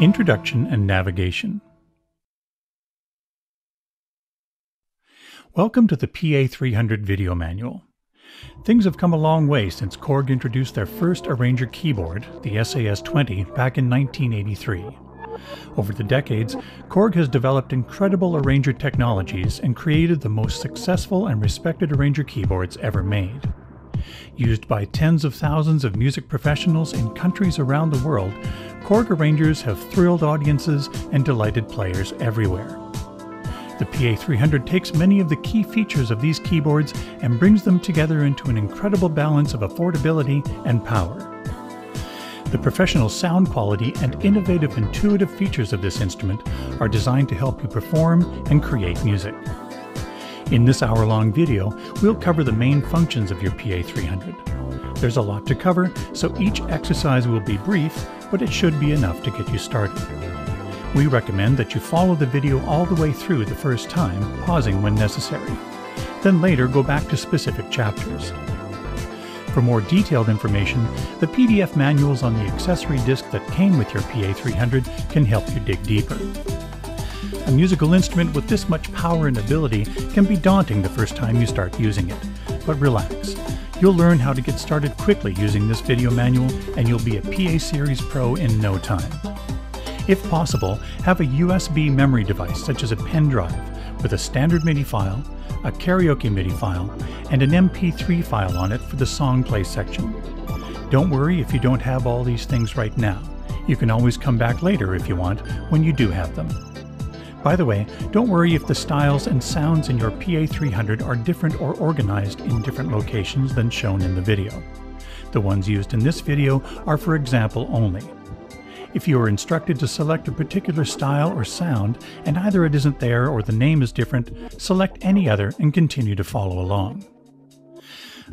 Introduction and Navigation. Welcome to the PA300 video manual. Things have come a long way since KORG introduced their first arranger keyboard, the SAS-20, back in 1983. Over the decades, KORG has developed incredible arranger technologies and created the most successful and respected arranger keyboards ever made. Used by tens of thousands of music professionals in countries around the world, KORG arrangers have thrilled audiences and delighted players everywhere. The PA300 takes many of the key features of these keyboards and brings them together into an incredible balance of affordability and power. The professional sound quality and innovative intuitive features of this instrument are designed to help you perform and create music. In this hour-long video, we'll cover the main functions of your PA300. There's a lot to cover, so each exercise will be brief, but it should be enough to get you started. We recommend that you follow the video all the way through the first time, pausing when necessary. Then later go back to specific chapters. For more detailed information, the PDF manuals on the accessory disc that came with your PA300 can help you dig deeper. A musical instrument with this much power and ability can be daunting the first time you start using it, but relax. You'll learn how to get started quickly using this video manual, and you'll be a PA Series Pro in no time. If possible, have a USB memory device such as a pen drive with a standard MIDI file, a karaoke MIDI file, and an MP3 file on it for the song play section. Don't worry if you don't have all these things right now. You can always come back later if you want, when you do have them. By the way, don't worry if the styles and sounds in your PA300 are different or organized in different locations than shown in the video. The ones used in this video are for example only. If you are instructed to select a particular style or sound, and either it isn't there or the name is different, select any other and continue to follow along.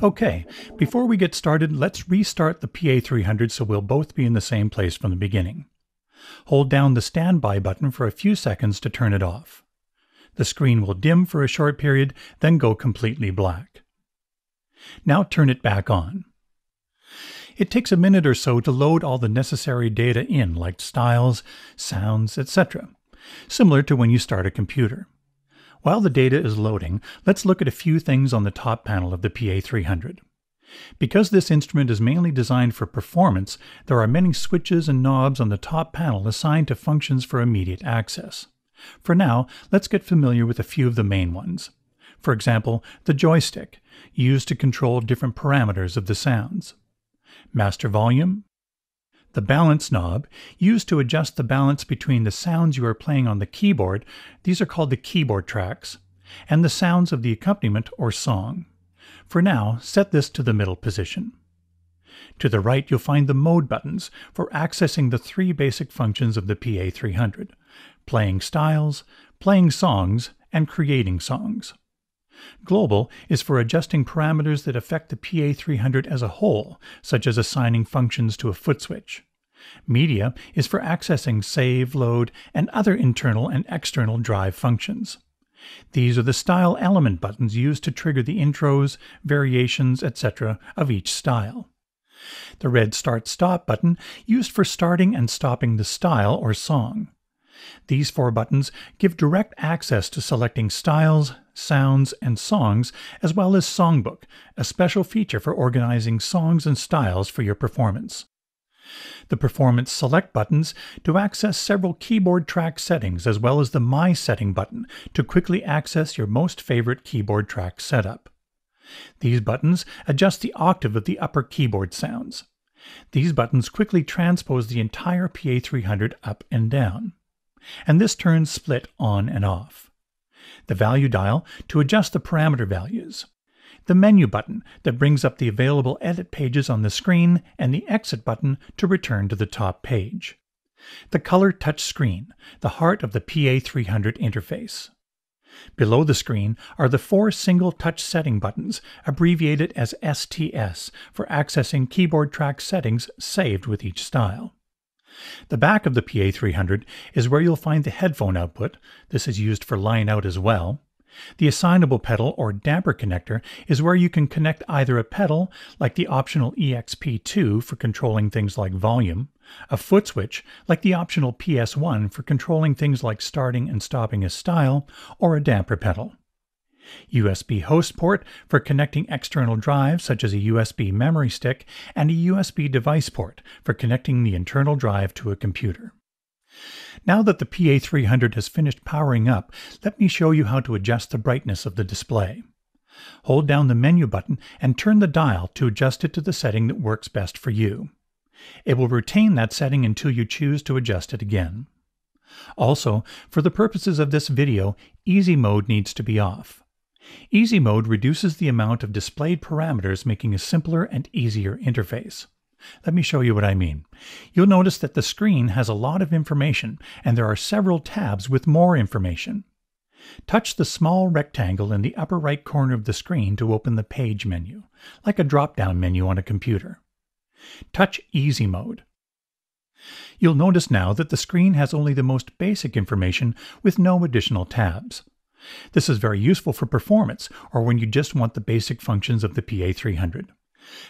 Okay, before we get started, let's restart the PA300 so we'll both be in the same place from the beginning. Hold down the standby button for a few seconds to turn it off. The screen will dim for a short period, then go completely black. Now turn it back on. It takes a minute or so to load all the necessary data in, like styles, sounds, etc., similar to when you start a computer. While the data is loading, let's look at a few things on the top panel of the PA300. Because this instrument is mainly designed for performance, there are many switches and knobs on the top panel assigned to functions for immediate access. For now, let's get familiar with a few of the main ones. For example, the joystick, used to control different parameters of the sounds. Master volume. The balance knob, used to adjust the balance between the sounds you are playing on the keyboard, these are called the keyboard tracks, and the sounds of the accompaniment or song. For now, set this to the middle position. To the right, you'll find the mode buttons for accessing the three basic functions of the PA300: playing styles, playing songs, and creating songs. Global is for adjusting parameters that affect the PA300 as a whole, such as assigning functions to a foot switch. Media is for accessing save, load, and other internal and external drive functions. These are the style element buttons used to trigger the intros, variations, etc. of each style. The red start-stop button used for starting and stopping the style or song. These four buttons give direct access to selecting styles, sounds, and songs, as well as Songbook, a special feature for organizing songs and styles for your performance. The Performance Select buttons to access several keyboard track settings, as well as the My Setting button to quickly access your most favorite keyboard track setup. These buttons adjust the octave of the upper keyboard sounds. These buttons quickly transpose the entire PA300 up and down. And this turns split on and off. The value dial to adjust the parameter values. The menu button that brings up the available edit pages on the screen, and the exit button to return to the top page. The color touch screen, the heart of the PA300 interface. Below the screen are the four single touch setting buttons, abbreviated as STS, for accessing keyboard track settings saved with each style. The back of the PA300 is where you'll find the headphone output. This is used for line out as well. The assignable pedal or damper connector is where you can connect either a pedal, like the optional EXP2 for controlling things like volume, a foot switch, like the optional PS1 for controlling things like starting and stopping a style, or a damper pedal. USB host port for connecting external drives such as a USB memory stick, and a USB device port for connecting the internal drive to a computer. Now that the PA300 has finished powering up, let me show you how to adjust the brightness of the display. Hold down the menu button and turn the dial to adjust it to the setting that works best for you. It will retain that setting until you choose to adjust it again. Also, for the purposes of this video, Easy Mode needs to be off. Easy Mode reduces the amount of displayed parameters, making a simpler and easier interface. Let me show you what I mean. You'll notice that the screen has a lot of information, and there are several tabs with more information. Touch the small rectangle in the upper right corner of the screen to open the Page menu, like a drop-down menu on a computer. Touch Easy Mode. You'll notice now that the screen has only the most basic information with no additional tabs. This is very useful for performance, or when you just want the basic functions of the PA300.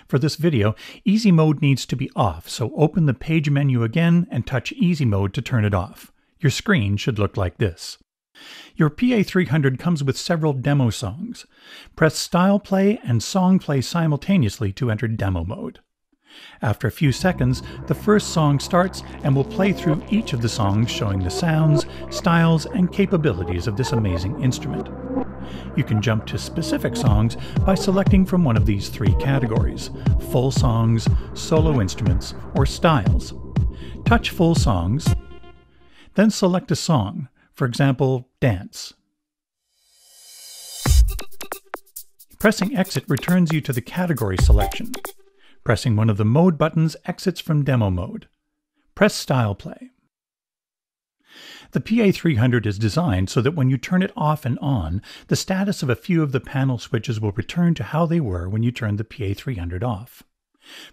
For this video, Easy Mode needs to be off, so open the Page menu again and touch Easy Mode to turn it off. Your screen should look like this. Your PA300 comes with several demo songs. Press Style Play and Song Play simultaneously to enter demo mode. After a few seconds, the first song starts and will play through each of the songs, showing the sounds, styles, and capabilities of this amazing instrument. You can jump to specific songs by selecting from one of these three categories: full songs, solo instruments, or styles. Touch Full Songs, then select a song, for example, Dance. Pressing Exit returns you to the category selection. Pressing one of the mode buttons exits from demo mode. Press Style Play. The PA300 is designed so that when you turn it off and on, the status of a few of the panel switches will return to how they were when you turned the PA300 off.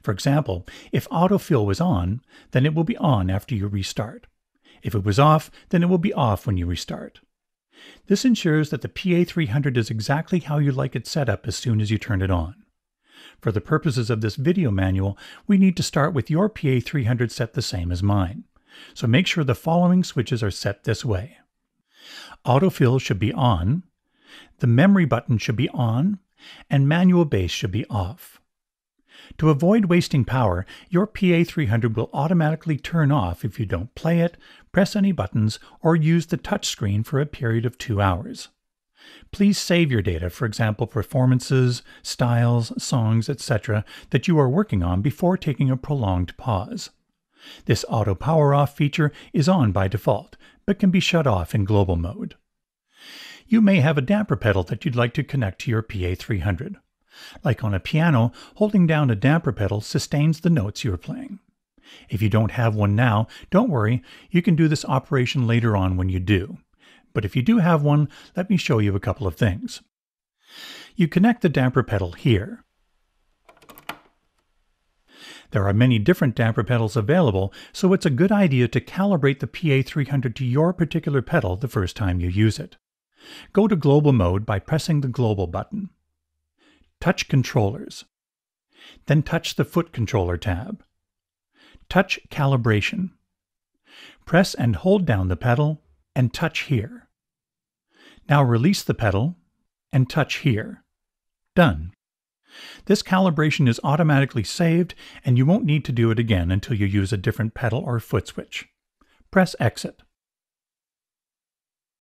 For example, if autofill was on, then it will be on after you restart. If it was off, then it will be off when you restart. This ensures that the PA300 is exactly how you like it set up as soon as you turn it on. For the purposes of this video manual, we need to start with your PA300 set the same as mine. So make sure the following switches are set this way. Autofill should be on, the memory button should be on, and manual bass should be off. To avoid wasting power, your PA300 will automatically turn off if you don't play it, press any buttons, or use the touchscreen for a period of 2 hours. Please save your data, for example, performances, styles, songs, etc., that you are working on before taking a prolonged pause. This auto power off feature is on by default, but can be shut off in global mode. You may have a damper pedal that you'd like to connect to your PA300. Like on a piano, holding down a damper pedal sustains the notes you are playing. If you don't have one now, don't worry, you can do this operation later on when you do. But if you do have one, let me show you a couple of things. You connect the damper pedal here. There are many different damper pedals available, so it's a good idea to calibrate the PA300 to your particular pedal the first time you use it. Go to Global Mode by pressing the Global button. Touch Controllers. Then touch the Foot Controller tab. Touch Calibration. Press and hold down the pedal and touch here. Now release the pedal and touch here. Done. This calibration is automatically saved, and you won't need to do it again until you use a different pedal or foot switch. Press Exit.